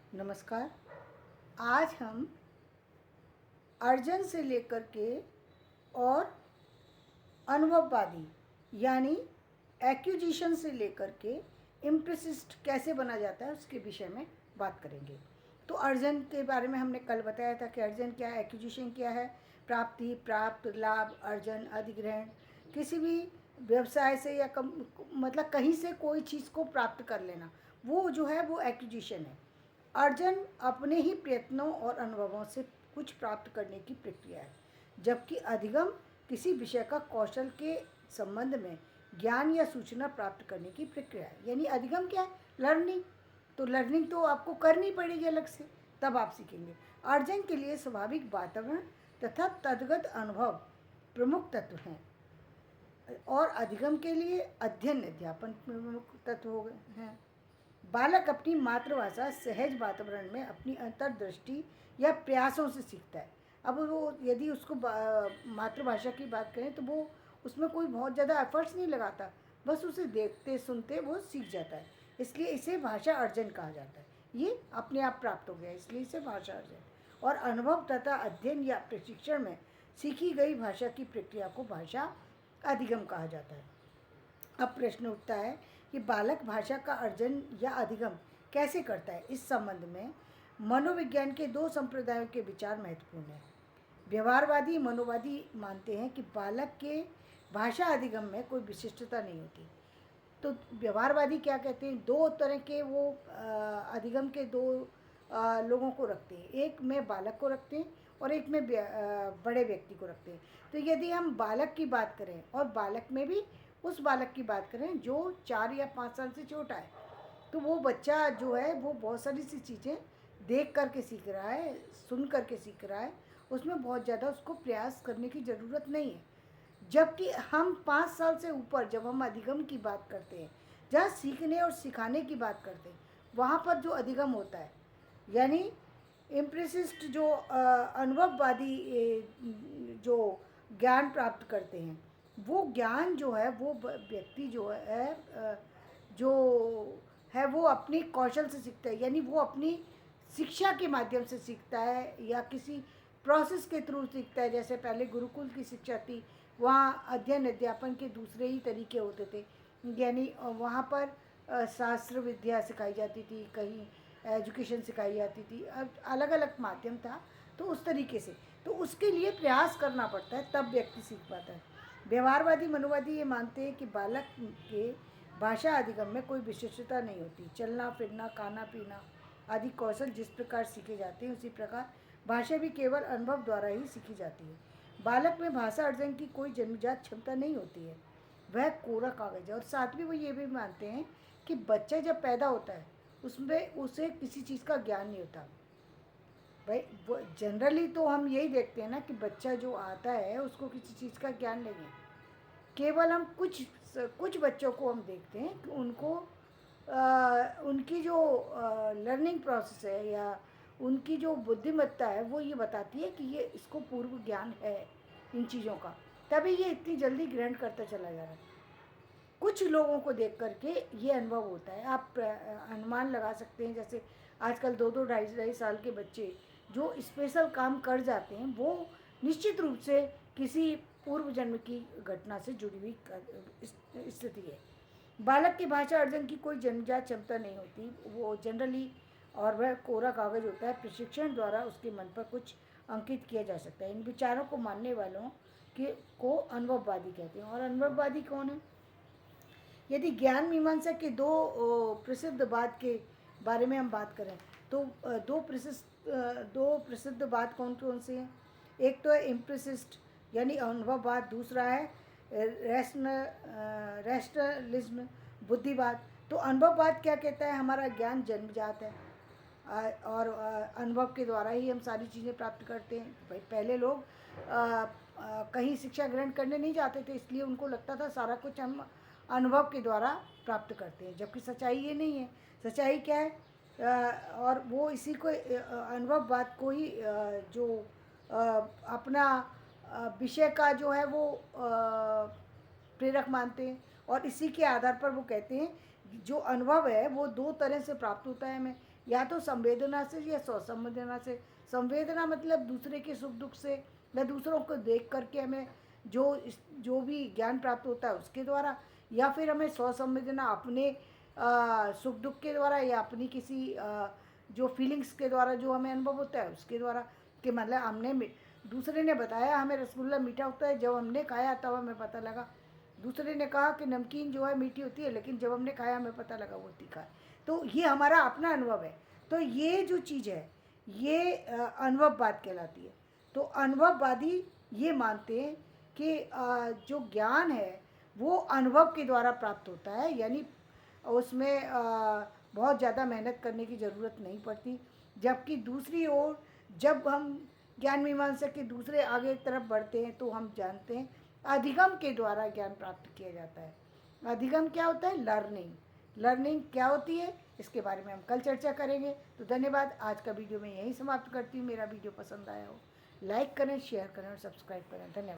नमस्कार। आज हम अर्जन से लेकर के और अनुभववादी यानी एक्यूजिशन से लेकर के इम्प्रेसिस्ट कैसे बना जाता है उसके विषय में बात करेंगे। तो अर्जन के बारे में हमने कल बताया था कि अर्जन क्या है, एक्यूजिशन क्या है। प्राप्ति, प्राप्त, लाभ, अर्जन, अधिग्रहण, किसी भी व्यवसाय से या मतलब कहीं से कोई चीज़ को प्राप्त कर लेना, वो जो है वो एक्यूजिशन है। अर्जन अपने ही प्रयत्नों और अनुभवों से कुछ प्राप्त करने की प्रक्रिया है, जबकि अधिगम किसी विषय का कौशल के संबंध में ज्ञान या सूचना प्राप्त करने की प्रक्रिया है। यानी अधिगम क्या है? लर्निंग। तो लर्निंग तो आपको करनी पड़ेगी अलग से, तब आप सीखेंगे। अर्जन के लिए स्वाभाविक वातावरण तथा तद्गत अनुभव प्रमुख तत्व हैं और अधिगम के लिए अध्ययन अध्यापन प्रमुख तत्व हो गए हैं। बालक अपनी मातृभाषा सहज वातावरण में अपनी अंतर्दृष्टि या प्रयासों से सीखता है। अब वो यदि उसको मातृभाषा की बात करें तो वो उसमें कोई बहुत ज़्यादा एफर्ट्स नहीं लगाता, बस उसे देखते सुनते वो सीख जाता है। इसलिए इसे भाषा अर्जन कहा जाता है। ये अपने आप प्राप्त हो गया, इसलिए इसे भाषा अर्जन। और अनुभव तथा अध्ययन या प्रशिक्षण में सीखी गई भाषा की प्रक्रिया को भाषा अधिगम कहा जाता है। अब प्रश्न उठता है कि बालक भाषा का अर्जन या अधिगम कैसे करता है। इस संबंध में मनोविज्ञान के दो संप्रदायों के विचार महत्वपूर्ण हैं। व्यवहारवादी मनोवादी मानते हैं कि बालक के भाषा अधिगम में कोई विशिष्टता नहीं होती। तो व्यवहारवादी क्या कहते हैं, दो तरह के वो अधिगम के दो लोगों को रखते हैं। एक में बालक को रखते हैं और एक में बड़े व्यक्ति को रखते हैं। तो यदि हम बालक की बात करें और बालक में भी उस बालक की बात करें जो 4 या 5 साल से छोटा है, तो वो बच्चा जो है वो बहुत सारी सी चीज़ें देख करके सीख रहा है, सुन करके सीख रहा है। उसमें बहुत ज़्यादा उसको प्रयास करने की ज़रूरत नहीं है। जबकि हम 5 साल से ऊपर जब हम अधिगम की बात करते हैं, जहाँ सीखने और सिखाने की बात करते हैं, वहाँ पर जो अधिगम होता है यानी इम्प्रेसिस्ट जो अनुभववादी जो ज्ञान प्राप्त करते हैं, वो ज्ञान जो है वो व्यक्ति जो जो है वो अपनी कौशल से सीखता है। यानी वो अपनी शिक्षा के माध्यम से सीखता है या किसी प्रोसेस के थ्रू सीखता है। जैसे पहले गुरुकुल की शिक्षा थी, वहाँ अध्ययन अध्यापन के दूसरे ही तरीके होते थे। यानी वहाँ पर शास्त्र विद्या सिखाई जाती थी, कहीं एजुकेशन सिखाई जाती थी, अब अलग अलग माध्यम था। तो उस तरीके से तो उसके लिए प्रयास करना पड़ता है, तब व्यक्ति सीख पाता है। व्यवहारवादी मनोवादी ये मानते हैं कि बालक के भाषा अधिगम में कोई विशिष्टता नहीं होती। चलना फिरना, खाना पीना आदि कौशल जिस प्रकार सीखे जाते हैं, उसी प्रकार भाषा भी केवल अनुभव द्वारा ही सीखी जाती है। बालक में भाषा अर्जन की कोई जन्मजात क्षमता नहीं होती है, वह कोरा कागज है। और साथ में वो ये भी मानते हैं कि बच्चा जब पैदा होता है उसमें उसे किसी चीज़ का ज्ञान नहीं होता। भाई वो जनरली तो हम यही देखते हैं ना कि बच्चा जो आता है उसको किसी चीज़ का ज्ञान नहीं है। केवल हम कुछ बच्चों को हम देखते हैं कि उनको उनकी जो लर्निंग प्रोसेस है या उनकी जो बुद्धिमत्ता है वो ये बताती है कि ये इसको पूर्व ज्ञान है इन चीज़ों का, तभी ये इतनी जल्दी ग्रहण करता चला जा रहा है। कुछ लोगों को देख करके ये अनुभव होता है। आप अनुमान लगा सकते हैं, जैसे आजकल 2-2 ढाई साल के बच्चे जो स्पेशल काम कर जाते हैं, वो निश्चित रूप से किसी पूर्व जन्म की घटना से जुड़ी हुई स्थिति है। बालक की भाषा अर्जन की कोई जन्मजात क्षमता नहीं होती, वो जनरली और वह कोरा कागज होता है। प्रशिक्षण द्वारा उसके मन पर कुछ अंकित किया जा सकता है। इन विचारों को मानने वालों के को अनुभववादी कहते हैं। और अनुभववादी कौन है? यदि ज्ञान मीमांसा के दो प्रसिद्ध बात के बारे में हम बात करें तो दो प्रसिद्ध बात कौन कौन से हैं? एक तो है इम्प्रेसिस्ट यानी अनुभववाद, दूसरा है रैशनलिज्म बुद्धिवाद। तो अनुभववाद क्या कहता है? हमारा ज्ञान जन्मजात है और अनुभव के द्वारा ही हम सारी चीज़ें प्राप्त करते हैं। भाई पहले लोग कहीं शिक्षा ग्रहण करने नहीं जाते थे, इसलिए उनको लगता था सारा कुछ हम अनुभव के द्वारा प्राप्त करते हैं, जबकि सच्चाई ये नहीं है। सच्चाई क्या है? और वो इसी को अनुभववाद को ही जो अपना विषय का जो है वो प्रेरक मानते हैं। और इसी के आधार पर वो कहते हैं जो अनुभव है वो दो तरह से प्राप्त होता है हमें। या तो संवेदना से या स्वसंवेदना से। संवेदना मतलब दूसरे के सुख दुख से या दूसरों को देख करके हमें जो भी ज्ञान प्राप्त होता है उसके द्वारा, या फिर हमें स्वसंवेदना अपने सुख दुख के द्वारा या अपनी किसी जो फीलिंग्स के द्वारा जो हमें अनुभव होता है उसके द्वारा। कि मतलब हमने दूसरे ने बताया हमें रसगुल्ला मीठा होता है, जब हमने खाया तब हमें पता लगा। दूसरे ने कहा कि नमकीन जो है मीठी होती है, लेकिन जब हमने खाया हमें पता लगा वो तीखा है। तो ये हमारा अपना अनुभव है। तो ये जो चीज़ है ये अनुभववाद कहलाती है। तो अनुभववादी ये मानते हैं कि जो ज्ञान है वो अनुभव के द्वारा प्राप्त होता है, यानी उसमें बहुत ज़्यादा मेहनत करने की ज़रूरत नहीं पड़ती। जबकि दूसरी ओर जब हम ज्ञान मीमांसा के दूसरे आगे तरफ बढ़ते हैं तो हम जानते हैं अधिगम के द्वारा ज्ञान प्राप्त किया जाता है। अधिगम क्या होता है? लर्निंग। लर्निंग क्या होती है इसके बारे में हम कल चर्चा करेंगे। तो धन्यवाद। आज का वीडियो मैं यहीं समाप्त करती हूँ। मेरा वीडियो पसंद आया हो लाइक करें, शेयर करें और सब्सक्राइब करें। धन्यवाद।